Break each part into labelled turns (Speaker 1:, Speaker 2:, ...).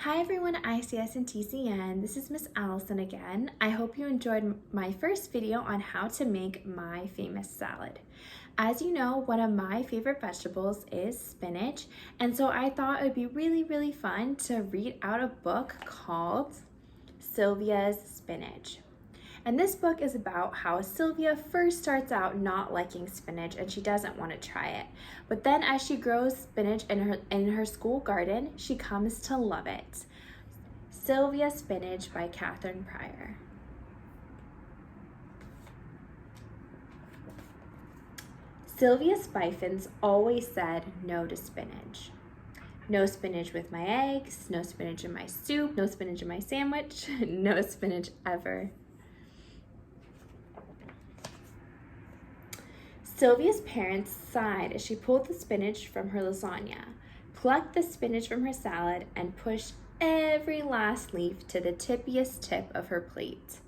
Speaker 1: Hi everyone at ICS and TCN. This is Miss Allison again. I hope you enjoyed my first video on how to make my famous salad. As you know, one of my favorite vegetables is spinach, and so I thought it would be really fun to read out a book called Sylvia's Spinach. And this book is about how Sylvia first starts out not liking spinach and she doesn't want to try it. But then as she grows spinach in her school garden, she comes to love it. Sylvia Spinach by Catherine Pryor. Sylvia Spiffins always said no to spinach. No spinach with my eggs, no spinach in my soup, no spinach in my sandwich, no spinach ever. Sylvia's parents sighed as she pulled the spinach from her lasagna, plucked the spinach from her salad, and pushed every last leaf to the tippiest tip of her plate.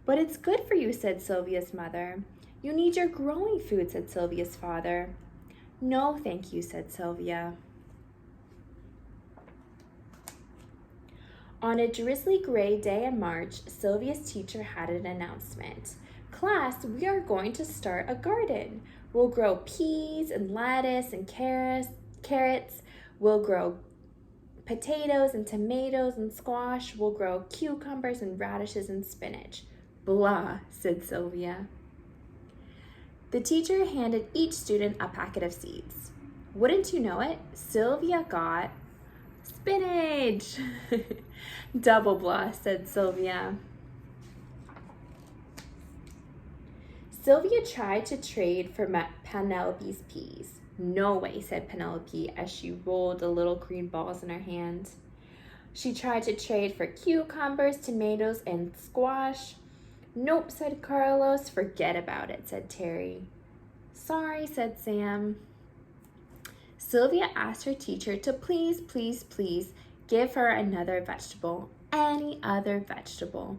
Speaker 1: "But it's good for you," said Sylvia's mother. "You need your growing food," said Sylvia's father. "No, thank you," said Sylvia. On a drizzly gray day in March, Sylvia's teacher had an announcement. "Class, we are going to start a garden. We'll grow peas and lettuce and carrots. We'll grow potatoes and tomatoes and squash. We'll grow cucumbers and radishes and spinach." "Blah," said Sylvia. The teacher handed each student a packet of seeds. Wouldn't you know it, Sylvia got spinach. "Double blah," said Sylvia. Sylvia tried to trade for Penelope's peas. "No way," said Penelope as she rolled the little green balls in her hand. She tried to trade for cucumbers, tomatoes, and squash. "Nope," said Carlos. "Forget about it," said Terry. "Sorry," said Sam. Sylvia asked her teacher to please give her another vegetable, any other vegetable.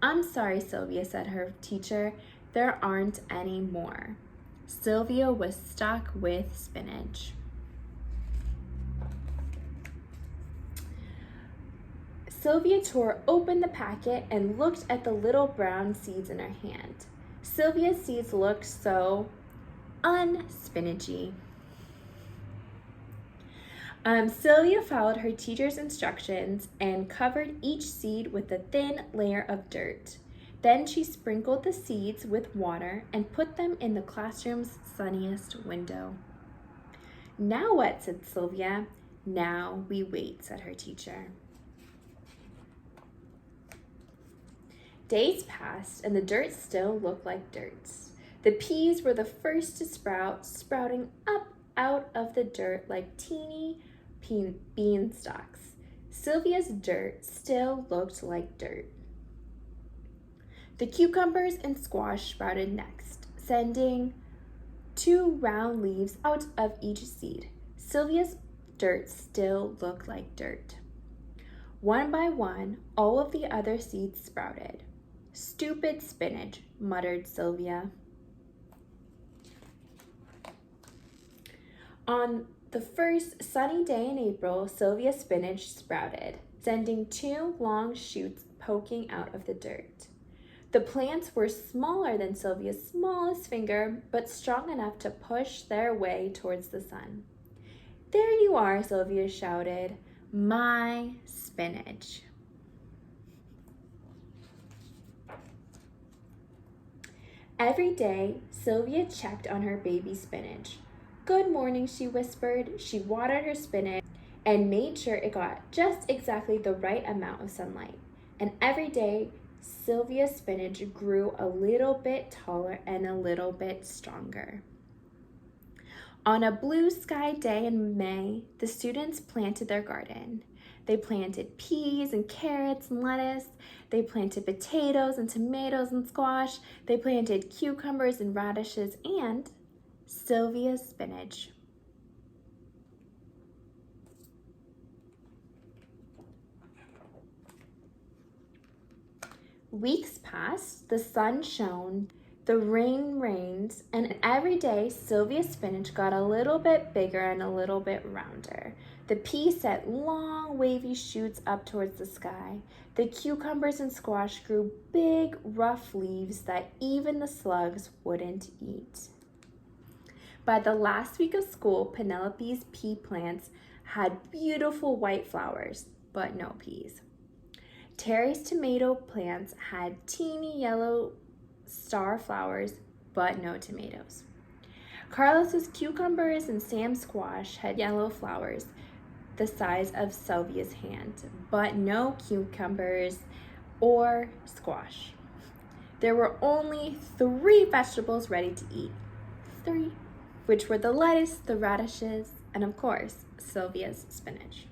Speaker 1: "I'm sorry, Sylvia," said her teacher. "There aren't any more." Sylvia was stuck with spinach. Sylvia tore open the packet and looked at the little brown seeds in her hand. Sylvia's seeds looked so unspinachy. Sylvia followed her teacher's instructions and covered each seed with a thin layer of dirt. Then she sprinkled the seeds with water and put them in the classroom's sunniest window. "Now what?" said Sylvia. "Now we wait," said her teacher. Days passed and the dirt still looked like dirt. The peas were the first to sprout, sprouting up out of the dirt like teeny beanstalks. Sylvia's dirt still looked like dirt. The cucumbers and squash sprouted next, sending 2 round leaves out of each seed. Sylvia's dirt still looked like dirt. One by one, all of the other seeds sprouted. "Stupid spinach," muttered Sylvia. On the first sunny day in April, Sylvia's spinach sprouted, sending 2 long shoots poking out of the dirt. The plants were smaller than Sylvia's smallest finger, but strong enough to push their way towards the sun. "There you are," Sylvia shouted. "My spinach." Every day, Sylvia checked on her baby spinach. "Good morning," she whispered. She watered her spinach and made sure it got just exactly the right amount of sunlight. And every day, Sylvia's spinach grew a little bit taller and a little bit stronger. On a blue sky day in May, the students planted their garden. They planted peas and carrots and lettuce. They planted potatoes and tomatoes and squash. They planted cucumbers and radishes and Sylvia's spinach. Weeks passed, the sun shone, The rain rained, and every day Sylvia's spinach got a little bit bigger and a little bit rounder. The peas set long wavy shoots up towards the sky. The cucumbers and squash grew big rough leaves that even the slugs wouldn't eat. By the last week of school, Penelope's pea plants had beautiful white flowers, but no peas. Terry's tomato plants had teeny yellow star flowers, but no tomatoes. Carlos's cucumbers and Sam's squash had yellow flowers the size of Sylvia's hand, but no cucumbers or squash. There were only 3 vegetables ready to eat. 3, which were the lettuce, the radishes, and of course, Sylvia's spinach.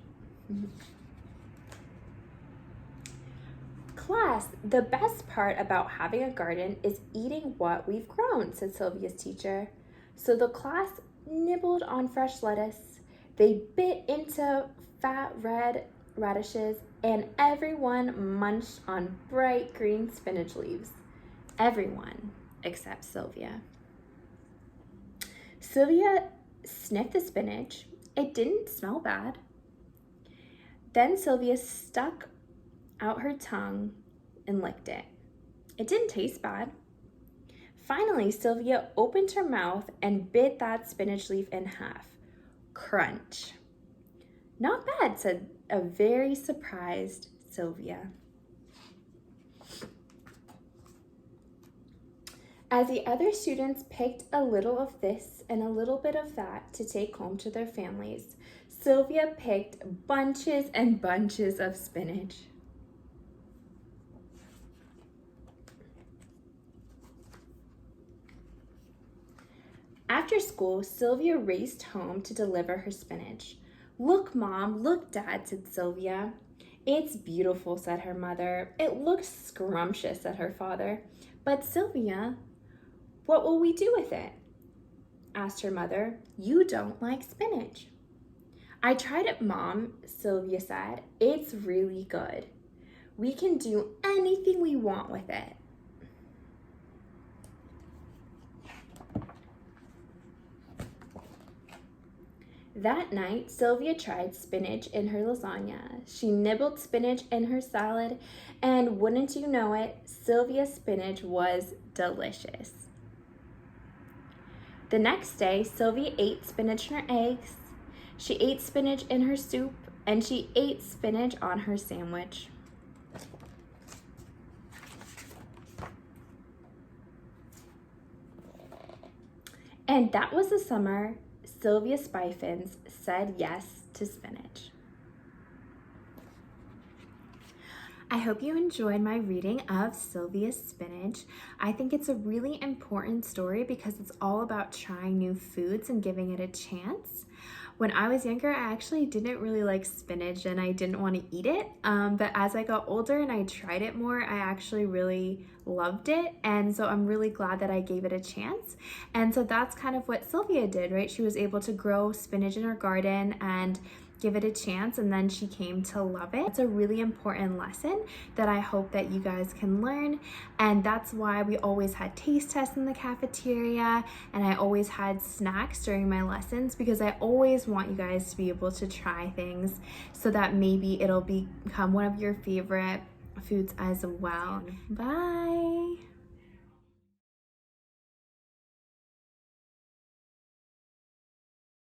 Speaker 1: Class, the best part about having a garden is eating what we've grown, said Sylvia's teacher. So the class nibbled on fresh lettuce, they bit into fat red radishes, and everyone munched on bright green spinach leaves. Everyone except Sylvia. Sylvia sniffed the spinach. It didn't smell bad. Then Sylvia stuck out her tongue and licked it. It didn't taste bad. Finally, Sylvia opened her mouth and bit that spinach leaf in half. Crunch. Not bad, said a very surprised Sylvia. As the other students picked a little of this and a little bit of that to take home to their families, Sylvia picked bunches and bunches of spinach. After school, Sylvia raced home to deliver her spinach. Look, Mom, look, Dad, said Sylvia. It's beautiful, said her mother. It looks scrumptious, said her father. But Sylvia, what will we do with it? Asked her mother. You don't like spinach. I tried it, Mom, Sylvia said. It's really good. We can do anything we want with it. That night, Sylvia tried spinach in her lasagna. She nibbled spinach in her salad, and wouldn't you know it, Sylvia's spinach was delicious. The next day, Sylvia ate spinach in her eggs. She ate spinach in her soup, and she ate spinach on her sandwich. And that was the summer Sylvia Spiffins said yes to spinach. I hope you enjoyed my reading of Sylvia's Spinach. I think it's a really important story because it's all about trying new foods and giving it a chance. When I was younger, I actually didn't really like spinach and I didn't want to eat it. But as I got older and I tried it more, I actually really loved it. And so I'm really glad that I gave it a chance. And so that's kind of what Sylvia did, right? She was able to grow spinach in her garden and give it a chance, and then she came to love it. It's a really important lesson that I hope that you guys can learn, and that's why we always had taste tests in the cafeteria, and I always had snacks during my lessons, because I always want you guys to be able to try things so that maybe it'll become one of your favorite foods as well. Bye!